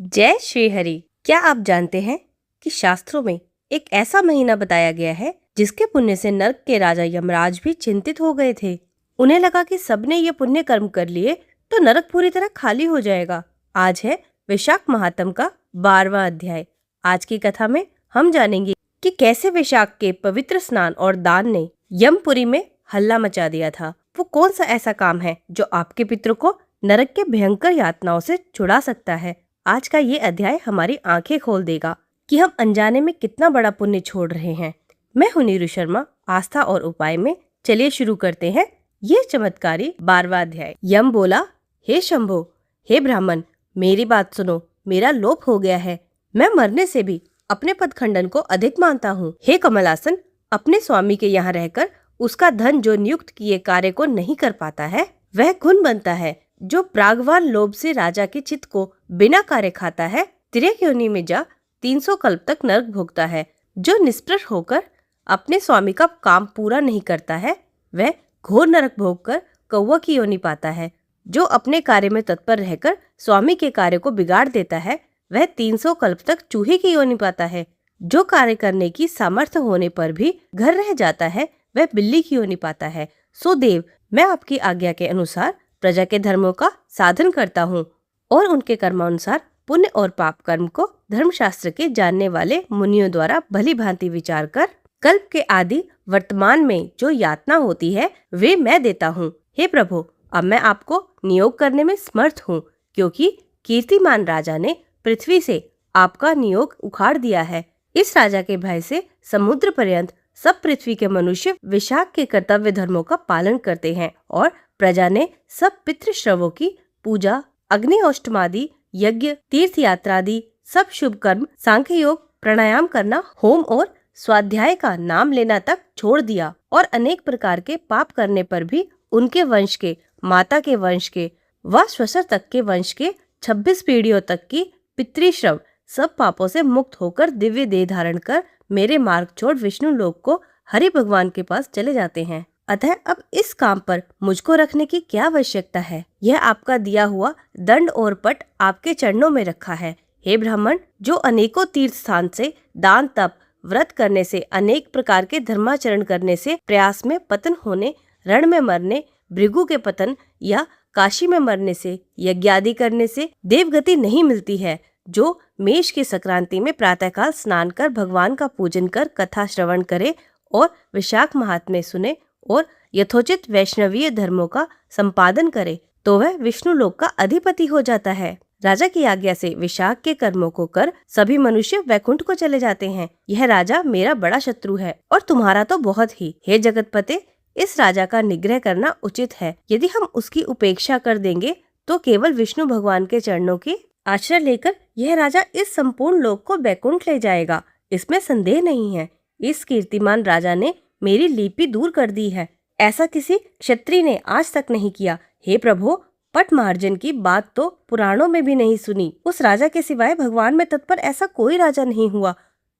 जय श्री हरि। क्या आप जानते हैं कि शास्त्रों में एक ऐसा महीना बताया गया है जिसके पुण्य से नरक के राजा यमराज भी चिंतित हो गए थे। उन्हें लगा कि सबने ये पुण्य कर्म कर लिए तो नरक पूरी तरह खाली हो जाएगा। आज है वैशाख महात्म का 12वां अध्याय। आज की कथा में हम जानेंगे कि कैसे वैशाख के पवित्र स्नान और दान ने यमपुरी में हल्ला मचा दिया था। वो कौन सा ऐसा काम है जो आपके पितरों को नरक के भयंकर यातनाओं से छुड़ा सकता है। आज का ये अध्याय हमारी आंखें खोल देगा कि हम अनजाने में कितना बड़ा पुण्य छोड़ रहे हैं। मैं हूं नीरू शर्मा, आस्था और उपाय में। चलिए शुरू करते हैं ये चमत्कारी 12वां अध्याय। यम बोला, हे शंभो, हे ब्राह्मण, मेरी बात सुनो। मेरा लोप हो गया है। मैं मरने से भी अपने पदखंडन को अधिक मानता हूँ। हे कमलासन, अपने स्वामी के यहाँ रहकर उसका धन जो नियुक्त किए कार्य को नहीं कर पाता है वह गुण बनता है। जो प्रागवान लोभ से राजा के चित्त को बिना कार्य खाता है तिर्यक योनि में जा 300 कल्प तक नरक भोगता है। जो निष्प्रह होकर अपने स्वामी का काम पूरा नहीं करता है वह घोर नरक भोगकर कौवा की योनि पाता है। जो अपने कार्य में तत्पर रहकर स्वामी के कार्य को बिगाड़ देता है वह 300 कल्प तक चूहे की योनि पाता है। जो कार्य करने की सामर्थ्य होने पर भी घर रह जाता है वह बिल्ली की योनि पाता है। सो देव, मैं आपकी आज्ञा के अनुसार प्रजा के धर्मों का साधन करता हूँ और उनके कर्मानुसार पुण्य और पाप कर्म को धर्मशास्त्र के जानने वाले मुनियों द्वारा भली भांति विचार कर कल्प के आदि वर्तमान में जो यातना होती है वे मैं देता हूँ। हे प्रभु, अब मैं आपको नियोग करने में समर्थ हूँ, क्योंकि कीर्तिमान राजा ने पृथ्वी से आपका नियोग उखाड़ दिया है। इस राजा के भय से समुद्र पर्यंत सब पृथ्वी के मनुष्य वैशाख के कर्तव्य धर्मों का पालन करते हैं और प्रजा ने सब पितृश्रवों की पूजा, अग्निहोष्टमादि यज्ञ, तीर्थ यात्रादि सब शुभ कर्म, सांख्य योग, प्राणायाम करना, होम और स्वाध्याय का नाम लेना तक छोड़ दिया और अनेक प्रकार के पाप करने पर भी उनके वंश के, माता के वंश के व श्वशर तक के वंश के 26 पीढ़ियों तक की पितृश्रव सब पापों से मुक्त होकर दिव्य देह धारण कर मेरे मार्ग छोड़ विष्णु लोक को हरि भगवान के पास चले जाते हैं। अतः अब इस काम पर मुझको रखने की क्या आवश्यकता है। यह आपका दिया हुआ दंड और पट आपके चरणों में रखा है। हे ब्राह्मण, जो अनेकों तीर्थ स्थान से दान, तप, व्रत करने से, अनेक प्रकार के धर्माचरण करने से, प्रयास में पतन होने, रण में मरने, भृगु के पतन या काशी में मरने से, यज्ञादि करने से देवगति नहीं मिलती है, जो मेष की संक्रांति में प्रातःकाल स्नान कर भगवान का पूजन कर कथा श्रवण करे और वैशाख महात्म्य सुने और यथोचित वैष्णवीय धर्मों का संपादन करे तो वह विष्णु लोक का अधिपति हो जाता है। राजा की आज्ञा से वैशाख के कर्मों को कर सभी मनुष्य वैकुंठ को चले जाते हैं। यह राजा मेरा बड़ा शत्रु है और तुम्हारा तो बहुत ही। हे जगतपते, इस राजा का निग्रह करना उचित है। यदि हम उसकी उपेक्षा कर देंगे तो केवल विष्णु भगवान के चरणों की आश्रय लेकर यह राजा इस संपूर्ण लोक को वैकुंठ ले जाएगा, इसमें संदेह नहीं है। इस कीर्तिमान राजा ने मेरी लिपि दूर कर दी है। ऐसा किसी क्षत्रिय ने आज तक नहीं किया। हे प्रभु, पट मार्जन की बात तो पुराणों में भी नहीं सुनी। उस राजा के सिवाय भगवान में तत्पर ऐसा कोई राजा नहीं हुआ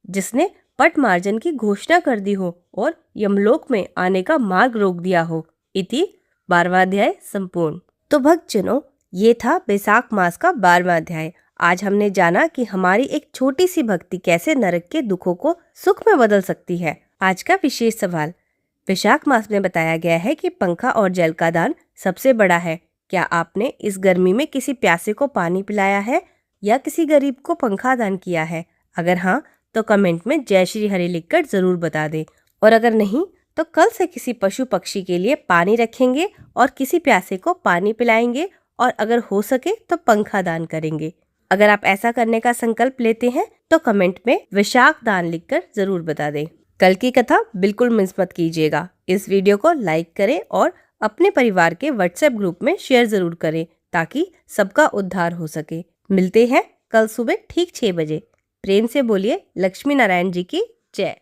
जिसने पट मार्जन की घोषणा कर दी हो और यमलोक में आने का मार्ग रोक दिया हो। इति 12वां अध्याय संपूर्ण। तो भक्तजनों, ये था वैशाख मास का 12वां अध्याय। आज हमने जाना कि हमारी एक छोटी सी भक्ति कैसे नरक के दुखों को सुख में बदल सकती है। आज का विशेष सवाल, वैशाख मास में बताया गया है कि पंखा और जल का दान सबसे बड़ा है। क्या आपने इस गर्मी में किसी प्यासे को पानी पिलाया है या किसी गरीब को पंखा दान किया है? अगर हाँ, तो कमेंट में जय श्री हरि लिखकर जरूर बता दें। और अगर नहीं, तो कल से किसी पशु पक्षी के लिए पानी रखेंगे और किसी प्यासे को पानी पिलाएंगे और अगर हो सके तो पंखा दान करेंगे। अगर आप ऐसा करने का संकल्प लेते हैं तो कमेंट में वैशाख दान लिखकर जरूर बता दें। कल की कथा बिल्कुल मिस मत कीजिएगा। इस वीडियो को लाइक करें और अपने परिवार के व्हाट्सएप ग्रुप में शेयर जरूर करें ताकि सबका उद्धार हो सके। मिलते हैं कल सुबह ठीक 6 बजे। प्रेम से बोलिए लक्ष्मी नारायण जी की जय।